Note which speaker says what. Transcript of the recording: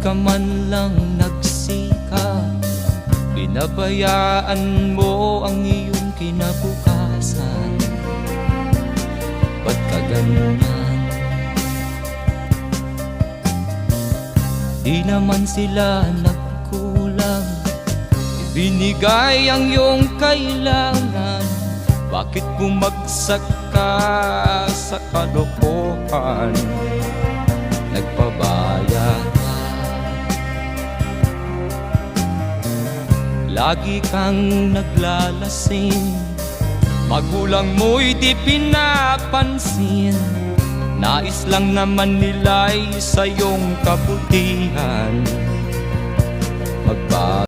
Speaker 1: ka man lang nagsikap, binabayaan mo ang iyong kinabukasan. Ba't ka ganyan? Di naman sila nagkulang, ibinigay ang iyong kailangan. Bakit bumagsak ka sa kalokohan? Nagpabaya ka, lagi kang naglalasing, magulang mo'y di pinapansin. Nais lang naman nila'y sa iyong kabutihan.